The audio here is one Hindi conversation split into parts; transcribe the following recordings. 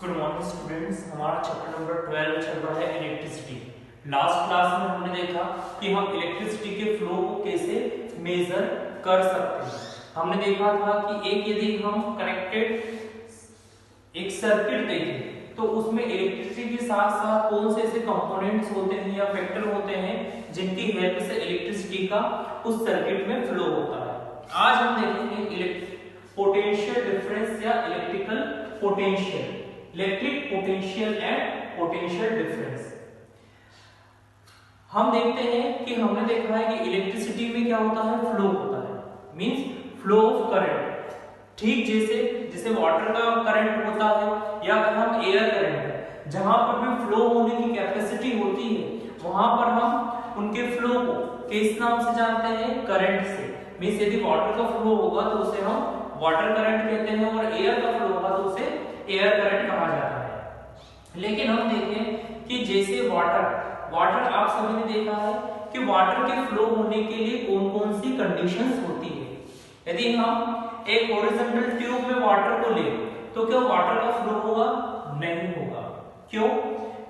Good morning students. हमारा चैप्टर नंबर 12 चल रहा है इलेक्ट्रिसिटी। लास्ट क्लास में हमने देखा कि हम इलेक्ट्रिसिटी के फ्लो को कैसे मेजर कर सकते हैं। हमने देखा था कि एक यदि हम कनेक्टेड एक सर्किट देखें तो उसमें इलेक्ट्रिसिटी के साथ साथ कौन से ऐसे कंपोनेंट्स होते हैं या फैक्टर होते हैं जिनकी हेल्प से इलेक्ट्रिसिटी का उस सर्किट में फ्लो होता है। आज हम देखेंगे पोटेंशियल डिफरेंस या electrical potential, electric potential and potential difference. हम देखते हैं कि हमने देखा है कि इलेक्ट्रिसिटी में क्या होता है, फ्लो होता है, मींस फ्लो ऑफ करंट। ठीक जैसे वाटर का करंट होता है या अगर हम एयर करंट है, जहां पर भी फ्लो होने की कैपेसिटी होती है वहां पर हम उनके फ्लो को किस नाम से जानते हैं, करंट से। मींस यदि वाटर का फ्लो होगा तो उसे हम वाटर करंट कहते हैं और एयर का फ्लो होगा तो उसे एयर करंट कहा जाता है। लेकिन हम देखें कि जैसे वाटर आप सभी ने देखा है कि वाटर के फ्लो होने के लिए कौन कौन सी कंडीशंस होती है। यदि हम एक हॉरिजॉन्टल ट्यूब में वाटर को ले तो क्या वाटर का फ्लो होगा, नहीं होगा। क्यों?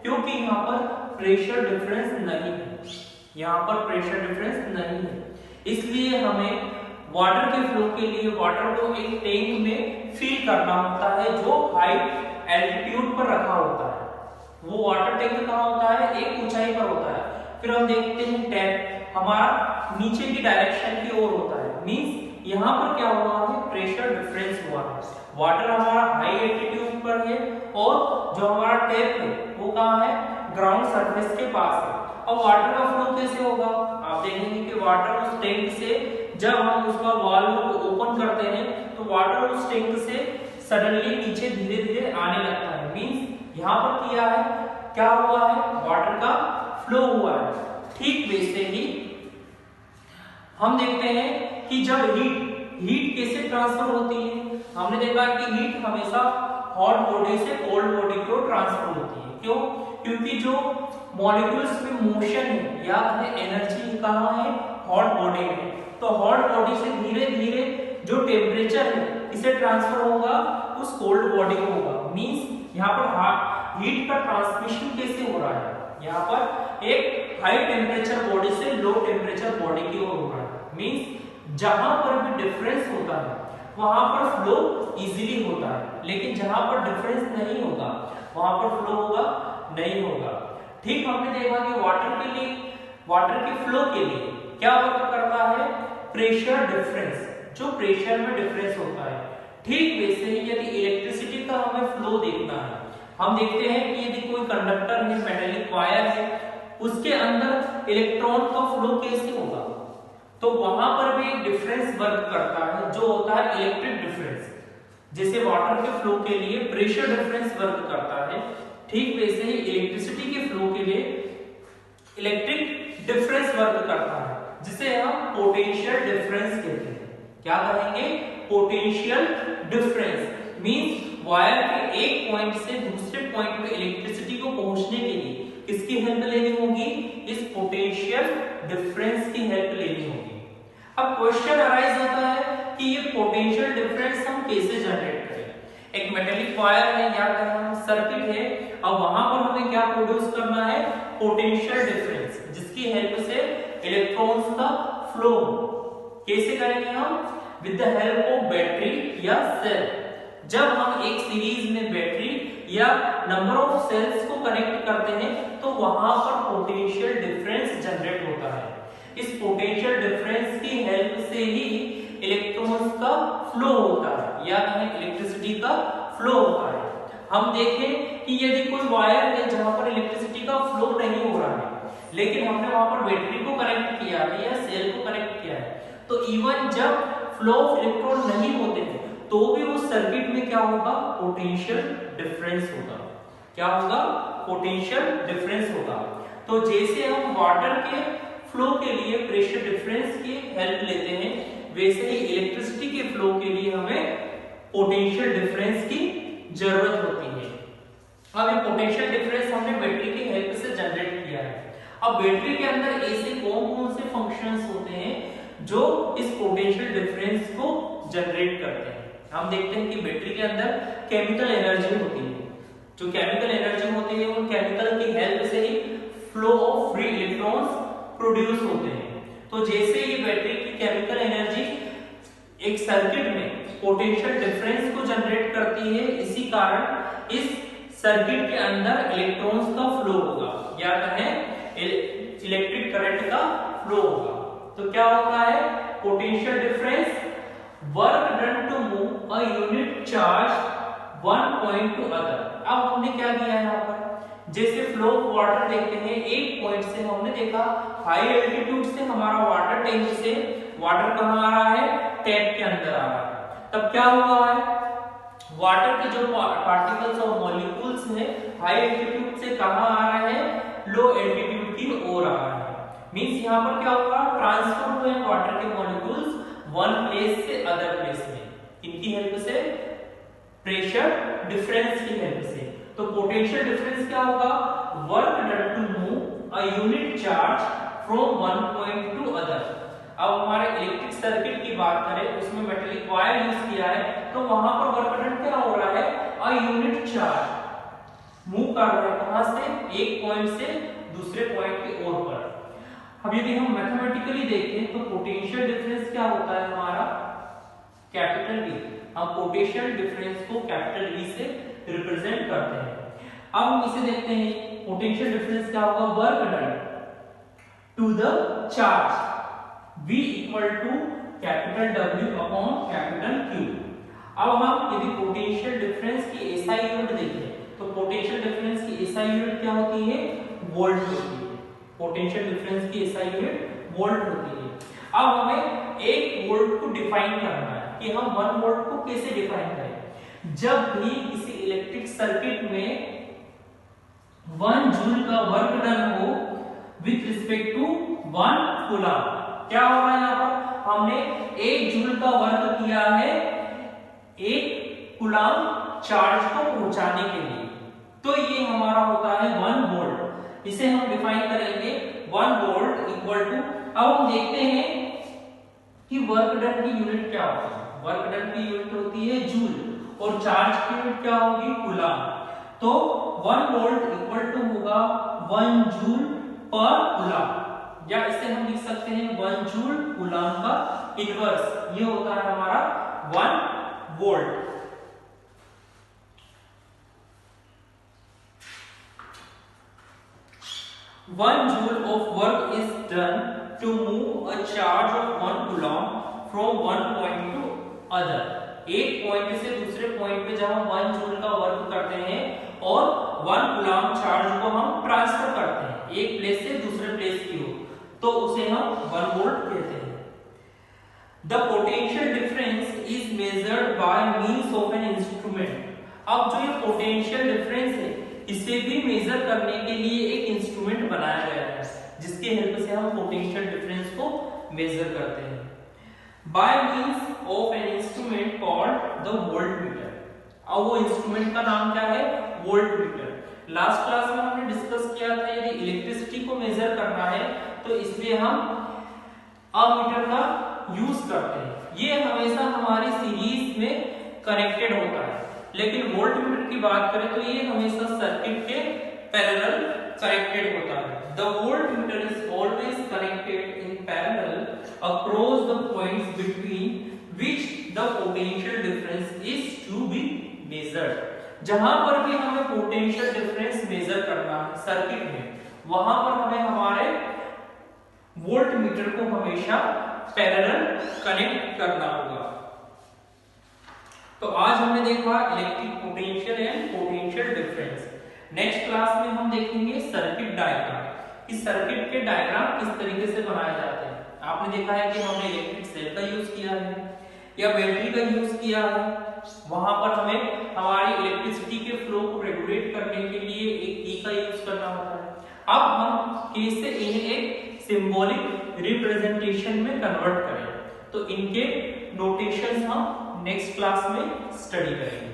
क्योंकि यहाँ पर प्रेशर डिफरेंस नहीं है, यहाँ पर प्रेशर डिफरेंस नहीं है। इसलिए हमें वाटर के फ्लो के लिए वाटर को एक टैंक में फिल करना होता है जो हाई एल्टीट्यूड पर रखा होता है। वो वाटर टैंक कहाँ होता है, एक ऊंचाई पर होता है। फिर हम देखते हैं टैप हमारा नीचे की डायरेक्शन की ओर होता है, मींस यहाँ पर क्या हुआ है, प्रेशर डिफरेंस हुआ है। वाटर हमारा हाई एल्टीट्यूड पर है और जो हमारा टैप है वो कहाँ है, ग्राउंड सरफेस के पास है। अब वाटर का फ्लो कैसे होगा, आप देखेंगे कि वाटर उस टैंक से जब हम उसका वाल्व को ओपन करते हैं तो वाटर उस टैंक से सडनली नीचे धीरे धीरे आने लगता है। मींस यहाँ पर किया है, क्या हुआ है, वाटर का फ्लो हुआ है। ठीक वैसे ही हम देखते हैं कि जब हीट कैसे ट्रांसफर होती है। हमने देखा कि हीट हमेशा हॉट बॉडी से कोल्ड बॉडी की ओर ट्रांसफर होती है। क्यों? क्योंकि जो मॉलिक्यूल्स में मोशन है या एनर्जी कहाँ है, हॉट बॉडी में। तो हॉट बॉडी से धीरे धीरे जो टेम्परेचर है इसे ट्रांसफर होगा उस कोल्ड बॉडी को होगा। मींस यहाँ पर हीट का ट्रांसमिशन कैसे हो रहा है, यहाँ पर एक हाई टेम्परेचर बॉडी से लो टेम्परेचर बॉडी की ओर हो रहा है। मींस जहां पर भी डिफरेंस होता है वहां पर फ्लो इजीली होता है, लेकिन जहां पर डिफरेंस नहीं होगा वहां पर फ्लो होगा नहीं होगा। ठीक हमने देखा कि वाटर के फ्लो के लिए क्या वर्क करता है, प्रेशर डिफरेंस, जो प्रेशर में डिफरेंस होता है। ठीक वैसे ही यदि इलेक्ट्रिसिटी का हमें फ्लो देखना है, हम देखते हैं कि यदि कोई कंडक्टर है, मेटालिक वायर है, उसके अंदर इलेक्ट्रॉन का फ्लो कैसे होगा, तो वहां पर भी एक डिफरेंस वर्क करता है जो होता है इलेक्ट्रिक डिफरेंस। जैसे वाटर के फ्लो के लिए प्रेशर डिफरेंस वर्क करता है, ठीक वैसे ही इलेक्ट्रिसिटी के फ्लो के लिए इलेक्ट्रिक डिफरेंस वर्क करता है, जिसे हम पोटेंशियल डिफरेंस कहते हैं। क्या कहेंगे, पोटेंशियल डिफरेंस। मींस वायर के एक पॉइंट से दूसरे पॉइंट में इलेक्ट्रिसिटी को पहुंचने के लिए किसकी हेल्प लेनी होगी, इस पोटेंशियल डिफरेंस की हेल्प लेनी होगी। अब क्वेश्चन अराइज होता है कि ये पोटेंशियल डिफरेंस हम कैसे जनरेट करें। एक मेटालिक वायर है या सर्किट है, अब वहां पर हमें क्या प्रोड्यूस करना है, पोटेंशियल डिफरेंस, जिसकी हेल्प से इलेक्ट्रॉन्स का फ्लो कैसे करेंगे हम, with the help of battery या सेल। जब हम एक सीरीज में बैटरी या नंबर ऑफ सेल्स को कनेक्ट करते हैं तो वहां पर पोटेंशियल डिफरेंस जनरेट होता है। इस पोटेंशियल डिफरेंस की हेल्प से ही इलेक्ट्रॉन्स का फ्लो होता है या इलेक्ट्रिसिटी का फ्लो होता है। हम देखें कि यदि कोई वायर है जहां पर इलेक्ट्रिसिटी का फ्लो नहीं हो रहा है, लेकिन हमने वहां पर बैटरी को कनेक्ट किया है या सेल को कनेक्ट किया है, तो इवन जब फ्लो ऑफ इलेक्ट्रॉन नहीं होते हैं तो भी उस सर्किट में क्या होगा, पोटेंशियल डिफरेंस होगा। क्या होगा, पोटेंशियल डिफरेंस होगा। तो जैसे हम वाटर के फ्लो के लिए प्रेशर डिफरेंस की हेल्प लेते हैं, वैसे ही इलेक्ट्रिसिटी के फ्लो के लिए हमें पोटेंशियल डिफरेंस की जरूरत होती है। अब ये पोटेंशियल डिफरेंस हमने बैटरी की हेल्प से जनरेट किया है। अब बैटरी के अंदर ऐसे कौन कौन से फंक्शंस होते हैं जो इस पोटेंशियल डिफरेंस को जनरेट करते हैं। हम देखते हैं कि बैटरी के अंदर केमिकल एनर्जी होती है, जो केमिकल एनर्जी होती है उन केमिकल की हेल्प से ही flow of free electrons produce होते हैं। तो जैसे ये बैटरी की केमिकल एनर्जी एक सर्किट में पोटेंशियल डिफरेंस को जनरेट करती है, इसी कारण इस सर्किट के अंदर इलेक्ट्रॉन्स का फ्लो होगा या कहें इलेक्ट्रिक करंट का फ्लो होगा। तो क्या होता है, potential difference, work done to move a unit charge one point to other. अब हमने क्या किया है यहाँ पर, जैसे फ्लो ऑफ वाटर देखते हैं, एक पॉइंट से हमने देखा हाई एल्टीट्यूड से हमारा वाटर टैंक से वाटर कहाँ आ रहा है, टैप के अंदर आ रहा है। तब क्या हुआ है, वाटर के जो पार्टिकल्स और मॉलिक्यूल्स हैं हाई एल्टीट्यूड से कहाँ आ रहे हैं, लो एल्टीट्यूड की ओर आ रहा है। मींस यहाँ पर क्या होगा, ट्रांसफर हुए वाटर के मॉलिक्यूल्स वन प्लेस से अदर प्लेस में, इनकी हेल्प से, प्रेशर डिफरेंस की हेल्प से। तो पोटेंशियल डिफरेंस क्या होगा, work done to move a unit charge from one point to other. अब हमारे इलेक्ट्रिक सर्किट की बात करें, उसमें मेटेलिक वायर यूज किया है, तो वहां पर वर्क डन क्या हो रहा है, अ यूनिट चार्ज मूव कर रहा है, कहां से, एक पॉइंट से दूसरे पॉइंट की ओर पर। अब यदि हम मैथमेटिकली देखें तो पोटेंशियल डिफरेंस क्या होता है हमारा, कैपिटल V। हम पोटेंशियल डिफरेंस को कैपिटल V से रिप्रेजेंट करते हैं। अब हम इसे देखते हैं, पोटेंशियल डिफरेंस क्या होगा, work done to the charge V equal to capital W upon capital Q। अब हम यदि पोटेंशियल डिफरेंस की SI यूनिट देखें तो पोटेंशियल डिफरेंस की SI यूनिट क्या होती है, वोल्ट होती है। पोटेंशियल डिफरेंस की SI यूनिट वोल्ट होती है। अब हमें 1 वोल्ट को डिफाइन करना है कि हम 1 वोल्ट को कैसे डिफाइन करें। जब भी किसी इलेक्ट्रिक सर्किट में 1 जूल का वर्क डन हो विथ रिस्पेक्ट टू 1 कूलम, क्या हो रहा है यहाँ पर, हमने 1 जूल का वर्क किया है 1 कूलम चार्ज को पहुंचाने के लिए, तो ये हमारा होता है 1 वोल्ट। इसे हम डिफाइन करेंगे 1 वोल्ट इक्वल टू, अब हम देखते हैं कि वर्क डन की यूनिट क्या होती है। वर्क डन की यूनिट होती है जूल और चार्ज की यूनिट क्या होगी, कूलम। तो 1 वोल्ट इक्वल टू होगा 1 जूल पर कूलम, या इसे हम लिख सकते हैं 1 जूल कूलम का इनवर्स, ये होता है हमारा 1 volt. One joule of work is done to move a charge of 1 coulomb from one point to other। एक पॉइंट से दूसरे पॉइंट पे जब हम 1 जूल का वर्क करते हैं और 1 कूलम चार्ज को हम ट्रांसफर करते हैं एक प्लेस से दूसरे प्लेस की ओर, तो उसे हम 1 वोल्ट कहते हैं। The potential difference is measured by means of an instrument। अब जो ये पोटेंशियल डिफरेंस है इसे भी मेजर करने के लिए एक इंस्ट्रूमेंट बनाया गया है, जिसके हेल्प से हम पोटेंशियल डिफरेंस को मेजर करते हैं। By means of an instrument called the voltmeter. अब वो इंस्ट्रूमेंट का नाम क्या है, वोल्टमीटर। लास्ट क्लास में हमने डिस्कस किया था यदि इलेक्ट्रिसिटी को मेजर करना है तो इसलिए हम अमीटर का यूज करते हैं। ये हमेशा हमारी सीरीज में कनेक्टेड होता है, लेकिन वोल्टमीटर की बात करें तो ये हमेशा सर्किट के पैरेलल कनेक्टेड होता है। The voltmeter is always connected in parallel across the points between which the potential difference is to be measured। जहां पर भी हमें पोटेंशियल डिफरेंस मेजर करना है सर्किट में, वहां पर हमें हमारे वोल्टमीटर को हमेशा पैरेलल कनेक्ट करना होगा। तो आज हमने देखा electric potential and potential difference. Next class में हम देखेंगे सर्किट डायग्राम। इस सर्किट के डायग्राम किस तरीके से बनाए जाते हैं। आपने देखा है कि हमने इलेक्ट्रिक सेल का यूज किया है या बैटरी का यूज किया है, वहां पर हमें हमारी इलेक्ट्रिसिटी के फ्लो को रेगुलेट करने के लिए एक की का यूज करना होता है। अब हम कैसे इन्हें एक सिंबॉलिक रिप्रेजेंटेशन में कन्वर्ट करें, तो इनके नोटेशंस हम नेक्स्ट क्लास में स्टडी करेंगे।